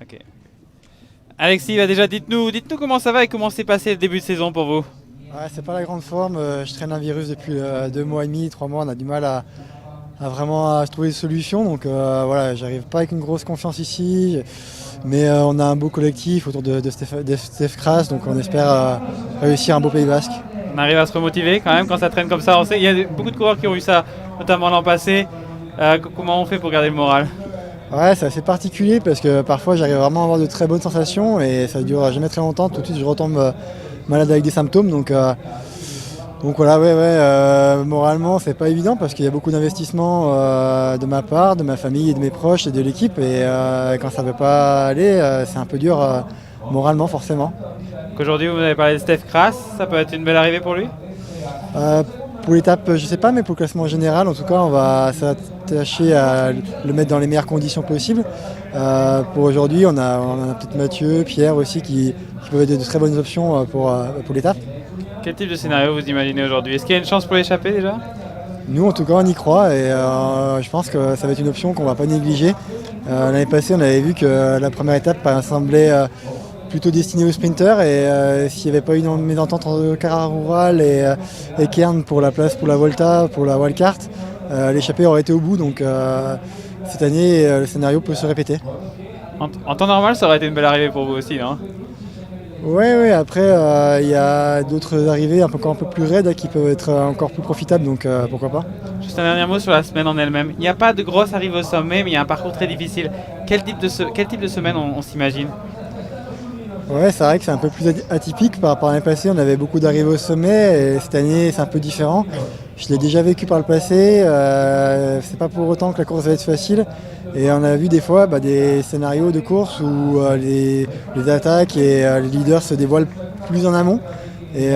Ok. Alexis, bah déjà dites-nous comment ça va et comment s'est passé le début de saison pour vous. Ouais, c'est pas la grande forme. Je traîne un virus depuis 2 mois et demi, 3 mois. On a du mal à vraiment à trouver des solutions. Donc voilà, j'arrive pas avec une grosse confiance ici. Mais on a un beau collectif autour de Steph Kras. Donc on espère réussir un beau Pays Basque. On arrive à se remotiver quand même quand ça traîne comme ça. On sait, il y a beaucoup de coureurs qui ont eu ça, notamment l'an passé. Comment on fait pour garder le moral? Ouais, c'est assez particulier parce que parfois j'arrive vraiment à avoir de très bonnes sensations et ça dure jamais très longtemps. Tout de suite je retombe malade avec des symptômes. Donc voilà, moralement c'est pas évident parce qu'il y a beaucoup d'investissements de ma part, de ma famille et de mes proches et de l'équipe et quand ça veut pas aller, c'est un peu dur moralement forcément. Aujourd'hui, vous avez parlé de Steph Kras, ça peut être une belle arrivée pour lui? Euh, pour l'étape, je sais pas, mais pour le classement général, en tout cas, on va s'attacher à le mettre dans les meilleures conditions possibles. Pour aujourd'hui, on a peut-être Mathieu, Pierre aussi qui peuvent être de très bonnes options pour l'étape. Quel type de scénario vous imaginez aujourd'hui? Est-ce qu'il y a une chance pour l'échapper déjà? Nous, en tout cas, on y croit et je pense que ça va être une option qu'on va pas négliger. L'année passée, on avait vu que la première étape semblait plutôt destinée aux sprinters et s'il n'y avait pas eu une mésentente entre Cara Rural et Kern pour la place pour la Volta, pour la wildcard, l'échappée aurait été au bout. Donc cette année, le scénario peut se répéter. En temps normal, ça aurait été une belle arrivée pour vous aussi, non? Oui, après, il y a d'autres arrivées encore un peu plus raides qui peuvent être encore plus profitables, donc pourquoi pas. Juste un dernier mot sur la semaine en elle-même. Il n'y a pas de grosse arrivée au sommet, mais il y a un parcours très difficile. Quel type de semaine on s'imagine? Ouais, c'est vrai que c'est un peu plus atypique par rapport à l'année passée. On avait beaucoup d'arrivées au sommet et cette année c'est un peu différent. Je l'ai déjà vécu par le passé. C'est pas pour autant que la course va être facile. Et on a vu des fois des scénarios de course où les attaques et les leaders se dévoilent plus en amont. Et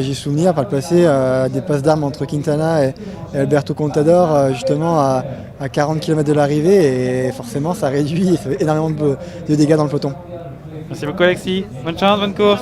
j'ai souvenir par le passé des passes d'armes entre Quintana et Alberto Contador justement à 40 km de l'arrivée et forcément ça réduit et ça fait énormément de dégâts dans le peloton. Merci beaucoup Alexis. Bonne chance, bonne course.